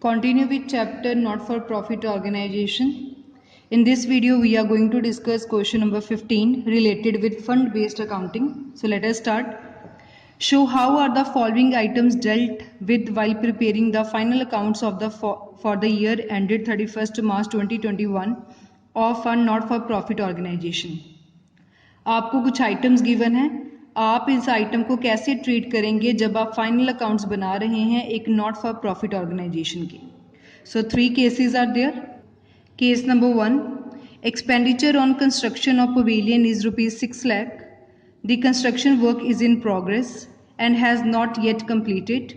Continue with chapter not for profit organization. In this video we are going to discuss question number 15 related with fund based accounting. So let us start. Show how are the following items dealt with while preparing the final accounts of the for the year ended 31st March 2021 of a not for profit organization. आपको कुछ items given है, आप इस item को कैसे treat करेंगे जब आप फाइनल अकाउंट्स बना रहे हैं एक नॉट फॉर प्रॉफिट ऑर्गेनाइजेशन के. So 3 cases are there. Case number 1, expenditure on construction of pavilion is ₹6 lakh. The construction work is in progress and has not yet completed.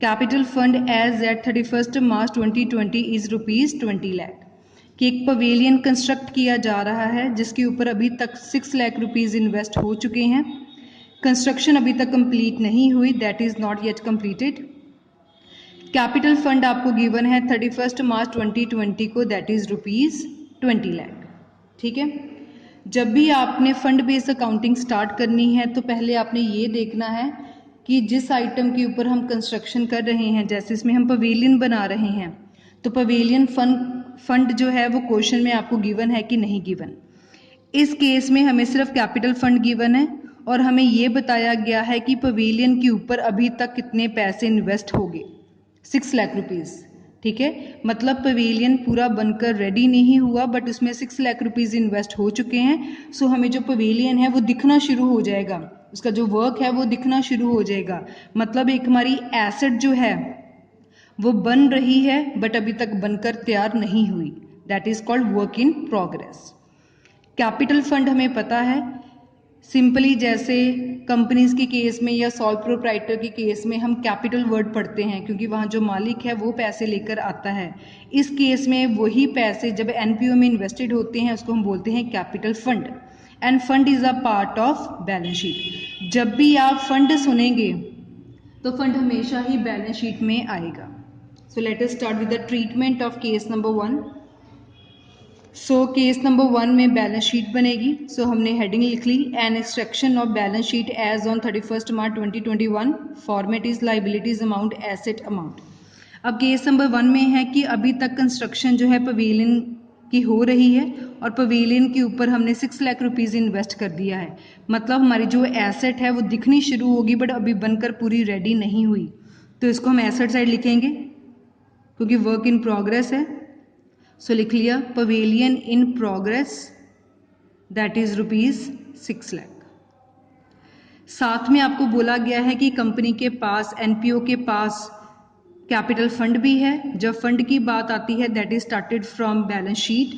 Capital fund as at 31st March 2020 is ₹20 lakh. कि एक pavilion construct किया जा रहा है जिसके ऊपर अभी तक 6 लाख रुपीज़ इन्वेस्ट हो चुके हैं. कंस्ट्रक्शन अभी तक कंप्लीट नहीं हुई, that is not yet completed. Capital fund आपको गिवन है 31st March 2020 को, दैट इज़ ₹20 lakh. ठीक है. जब भी आपने फंड बेस्ड अकाउंटिंग स्टार्ट करनी है तो पहले आपने ये देखना है कि जिस आइटम के ऊपर हम कंस्ट्रक्शन कर रहे हैं, जैसे इसमें हम पवेलियन बना रहे हैं, तो पवेलियन फंड जो है वो क्वेश्चन में आपको गिवन है कि नहीं गिवन. इस केस में हमें सिर्फ कैपिटल फंड गिवन है और हमें ये बताया गया है कि पवेलियन के ऊपर अभी तक कितने पैसे इन्वेस्ट हो गए, 6 लाख रुपीज़. ठीक है, मतलब पवेलियन पूरा बनकर रेडी नहीं हुआ बट उसमें 6 लाख रुपीज़ इन्वेस्ट हो चुके हैं. सो हमें जो पवेलियन है वो दिखना शुरू हो जाएगा, उसका जो वर्क है वो दिखना शुरू हो जाएगा. मतलब एक हमारी एसेट जो है वो बन रही है बट अभी तक बनकर तैयार नहीं हुई, that is called work in progress. Capital fund हमें पता है, सिंपली जैसे कंपनीज के केस में या सॉल प्रोप्राइटर के केस में हम कैपिटल वर्ड पढ़ते हैं क्योंकि वहाँ जो मालिक है वो पैसे लेकर आता है. इस केस में वही पैसे जब एनपीओ में इन्वेस्टेड होते हैं उसको हम बोलते हैं capital fund. End fund is a part of balance sheet. जब भी आप फंड सुनेंगे तो फंड हमेशा ही बैलेंस शीट में आएगा. So let us start with the treatment of case number 1. So case number 1 में बैलेंस शीट बनेगी. So हमने हेडिंग लिख ली, an extraction of balance sheet as on 31st March 2021. Format is liabilities amount, asset amount. अब case number 1 में है कि अभी तक कंस्ट्रक्शन जो है पवेलियन की हो रही है और पवेलियन के ऊपर हमने 6 लाख रुपीज़ इन्वेस्ट कर दिया है. मतलब हमारी जो एसेट है वो दिखनी शुरू होगी बट अभी बनकर पूरी रेडी नहीं हुई, तो इसको हम एसेट साइड लिखेंगे क्योंकि वर्क इन प्रोग्रेस है. सो लिख लिया pavilion in progress, that is ₹6 lakh. साथ में आपको बोला गया है कि कंपनी के पास, एनपीओ के पास कैपिटल फंड भी है. जब फंड की बात आती है that is started from balance sheet.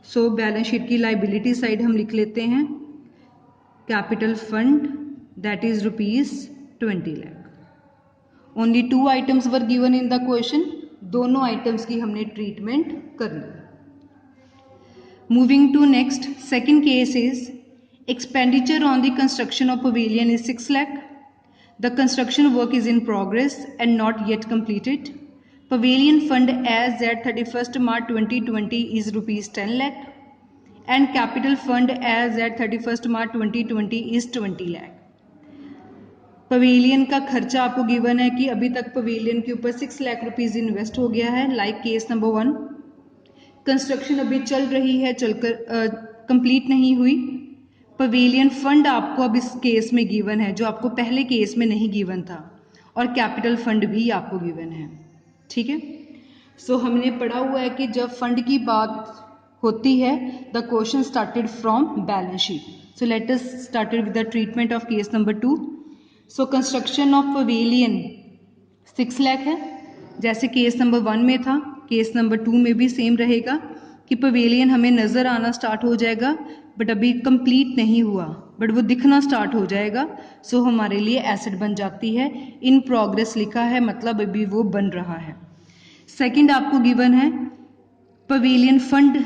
So balance sheet की लाइबिलिटी साइड हम लिख लेते हैं capital fund, that is ₹20 lakh. Only 2 items were given in the question. दोनों आइटम्स की हमने ट्रीटमेंट कर ली. Moving to next, second case is expenditure on the construction of pavilion is 6 lakh. The construction work is in progress and not yet completed. Pavilion fund as at 31st March 2020 is ₹10 lakh and capital fund as at 31st March 2020 is 20 lakh. पवेलियन का खर्चा आपको given है कि अभी तक pavilion के ऊपर 6 लाख रुपीज़ इन्वेस्ट हो गया है. लाइक केस नंबर 1, कंस्ट्रक्शन अभी चल रही है, चलकर कंप्लीट नहीं हुई. पवेलियन फंड आपको अब इस केस में गिवन है जो आपको पहले केस में नहीं गिवन था, और कैपिटल फंड भी आपको गिवन है. ठीक है. सो हमने पढ़ा हुआ है कि जब फंड की बात होती है the question started from balance sheet. So let us started with the treatment of case number 2. So construction of pavilion 6 lakh है, जैसे केस नंबर 1 में था. केस नंबर 2 में भी सेम रहेगा कि पवेलियन हमें नज़र आना स्टार्ट हो जाएगा बट अभी कंप्लीट नहीं हुआ, बट वो दिखना स्टार्ट हो जाएगा. सो हमारे लिए एसेट बन जाती है. इन प्रोग्रेस लिखा है मतलब अभी वो बन रहा है. सेकंड आपको गिवन है पवेलियन फंड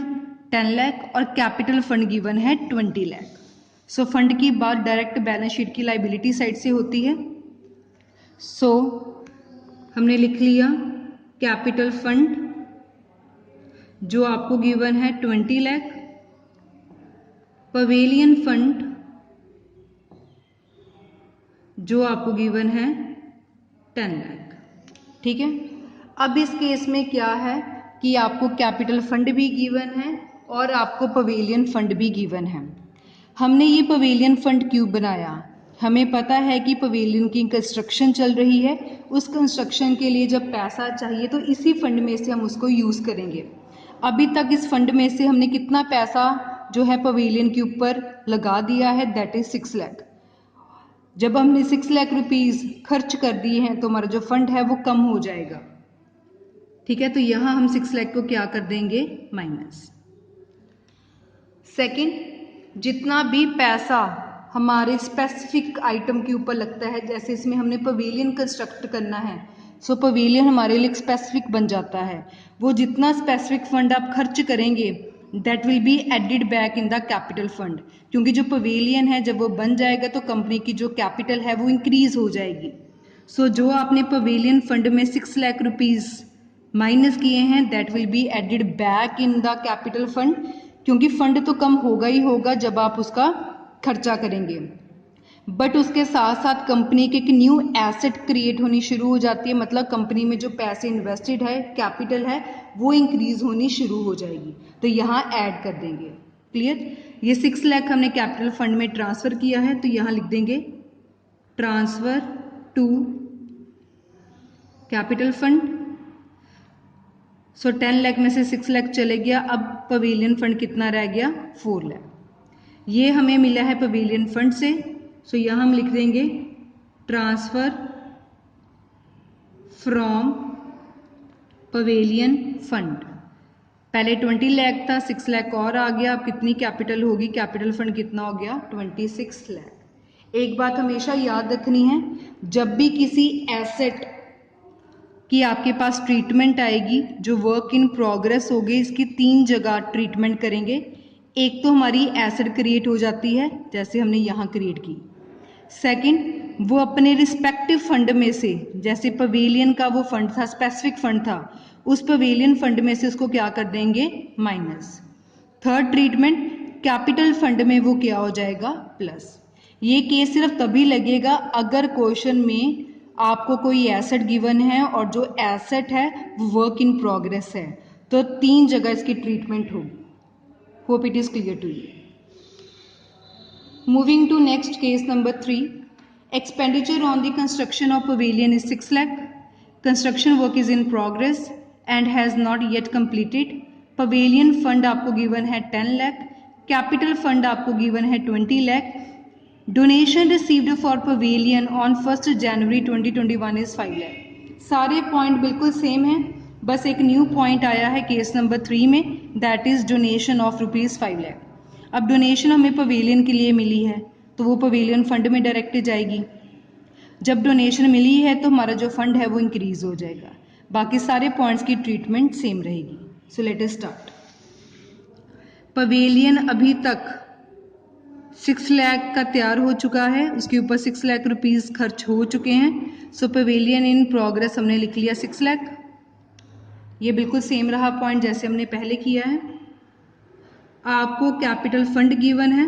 10 लाख और कैपिटल फंड गिवन है 20 लाख. सो फंड की बात डायरेक्ट बैलेंस शीट की लाइबिलिटी साइड से होती है. सो हमने लिख लिया कैपिटल फंड जो आपको गिवन है 20 लाख, पवेलियन फंड जो आपको गिवन है 10 लाख. ठीक है. अब इस केस में क्या है कि आपको कैपिटल फंड भी गिवन है और आपको पवेलियन फंड भी गिवन है। हमने ये पवेलियन फंड क्यों बनाया? हमें पता है कि पवेलियन की कंस्ट्रक्शन चल रही है, उस कंस्ट्रक्शन के लिए जब पैसा चाहिए तो इसी फंड में से हम उसको यूज़ करेंगे। अभी तक इस फंड में से हमने कितना पैसा जो है पवेलियन के ऊपर लगा दिया है, दैट इज 6 लाख। जब हमने 6 लाख रुपीस खर्च कर दिए हैं तो हमारा जो फंड है वो कम हो जाएगा। ठीक है, तो यहां हम 6 लाख को क्या कर देंगे? माइनस। सेकंड, जितना भी पैसा हमारे स्पेसिफिक आइटम के ऊपर लगता है, जैसे इसमें हमने पवेलियन कंस्ट्रक्ट करना है, सो पवेलियन हमारे लिए स्पेसिफिक बन जाता है। वो जितना स्पेसिफिक फंड आप खर्च करेंगे that will be added back in the capital fund, क्योंकि जो पवेलियन है जब वो बन जाएगा तो कंपनी की जो कैपिटल है वो इंक्रीज हो जाएगी। सो जो आपने पवेलियन फंड में 6 लाख रुपीस माइनस किए हैं that will be added back in the capital fund, क्योंकि फंड तो कम होगा ही होगा जब आप उसका खर्चा करेंगे, बट उसके साथ साथ कंपनी की एक न्यू एसेट क्रिएट होनी शुरू हो जाती है। मतलब कंपनी में जो पैसे इन्वेस्टेड है, कैपिटल है, वो इंक्रीज होनी शुरू हो जाएगी, तो यहाँ ऐड कर देंगे। क्लियर? ये 6 लाख हमने कैपिटल फंड में ट्रांसफर किया है, तो यहाँ लिख देंगे ट्रांसफर टू कैपिटल फंड। सो 10 लाख में से 6 लाख चले गया, अब पवेलियन फंड कितना रह गया? 4 लाख। ये हमें मिला है पवेलियन फंड से, सो यहाँ हम लिख देंगे ट्रांसफर फ्रॉम पवेलियन फंड। पहले 20 लाख था, 6 लाख और आ गया, अब कितनी कैपिटल होगी? कैपिटल फंड कितना हो गया? 26 लाख। एक बात हमेशा याद रखनी है, जब भी किसी एसेट कि आपके पास ट्रीटमेंट आएगी, जो वर्क इन प्रोग्रेस होगी, इसकी 3 जगह ट्रीटमेंट करेंगे। एक तो हमारी एसेट क्रिएट हो जाती है, जैसे हमने यहाँ क्रिएट की। सेकंड, वो अपने रिस्पेक्टिव फंड में से, जैसे पवेलियन का वो फंड था, स्पेसिफिक फंड था, उस पवेलियन फंड में से उसको क्या कर देंगे? Minus. Third treatment, capital fund में वो क्या हो जाएगा? प्लस। ये केस सिर्फ तभी लगेगा अगर क्वेश्चन में आपको कोई एसेट गिवन है और जो एसेट है वो वर्क इन प्रोग्रेस है, तो 3 जगह इसकी ट्रीटमेंट होगी। Hope it is clear to you. Moving to next case number 3, expenditure on the construction of pavilion is 6 lakh, construction work is in progress and has not yet completed. Pavilion fund आपको given है 10 lakh, capital fund आपको given है 20 lakh, donation received for pavilion on 1 January 2021 is 5 lakh. सारे point बिल्कुल same है, बस एक new point आया है केस नंबर 3 में, that is donation of ₹5 lakh. अब डोनेशन हमें पवेलियन के लिए मिली है तो वो पवेलियन फंड में डायरेक्ट जाएगी। जब डोनेशन मिली है तो हमारा जो फंड है वो इंक्रीज हो जाएगा। बाकी सारे पॉइंट्स की ट्रीटमेंट सेम रहेगी। So let us start. Pavilion अभी तक 6 लाख का तैयार हो चुका है, उसके ऊपर 6 लाख रुपीस खर्च हो चुके हैं। सो पवेलियन इन प्रोग्रेस हमने लिख लिया 6 लाख। ये बिल्कुल सेम रहा पॉइंट जैसे हमने पहले किया है। आपको कैपिटल फंड गिवन है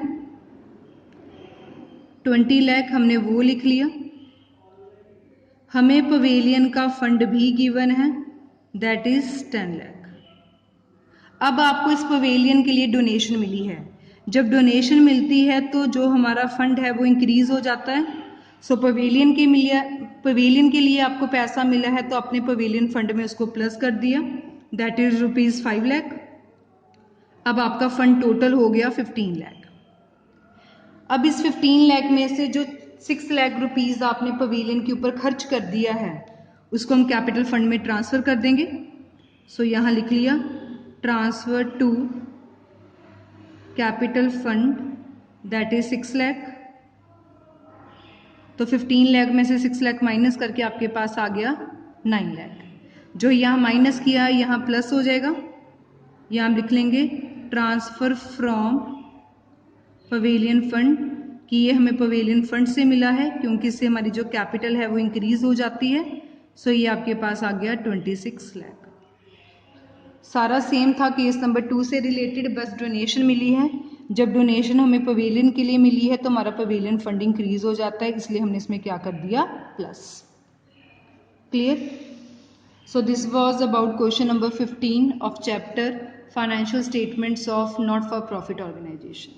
20 लाख, हमने वो लिख लिया। हमें पवेलियन का फंड भी गिवन है, दैट इज 10 लाख। अब आपको इस पवेलियन के लिए डोनेशन मिली है। जब डोनेशन मिलती है तो जो हमारा फंड है वो इंक्रीज हो जाता है। सो पवेलियन के लिए आपको पैसा मिला है तो अपने पवेलियन फंड में उसको प्लस कर दिया, दैट इज ₹5 लाख। अब आपका फंड टोटल हो गया 15 लाख। अब इस 15 लाख में से जो 6 लाख रुपीस आपने पवेलियन के ऊपर खर्च कर दिया है उसको हम कैपिटल फंड में ट्रांसफर कर देंगे। सो यहाँ लिख लिया transfer to capital fund, that is 6 lakh. तो 15 लाख में से 6 लाख माइनस करके आपके पास आ गया 9 लाख। जो यहाँ माइनस किया यहाँ प्लस हो जाएगा। यहाँ हम लिख लेंगे ट्रांसफर फ्रॉम पवेलियन फंड, कि ये हमें पवेलियन फंड से मिला है क्योंकि इससे हमारी जो कैपिटल है वो इंक्रीज हो जाती है। सो ये आपके पास आ गया 26 लाख। सारा सेम था केस नंबर 2 से रिलेटेड, बस डोनेशन मिली है। जब डोनेशन हमें पवेलियन के लिए मिली है तो हमारा पवेलियन फंड इंक्रीज हो जाता है, इसलिए हमने इसमें क्या कर दिया? Plus. Clear? So this was about question number 15 of chapter Financial Statements of Not-for-Profit Organization.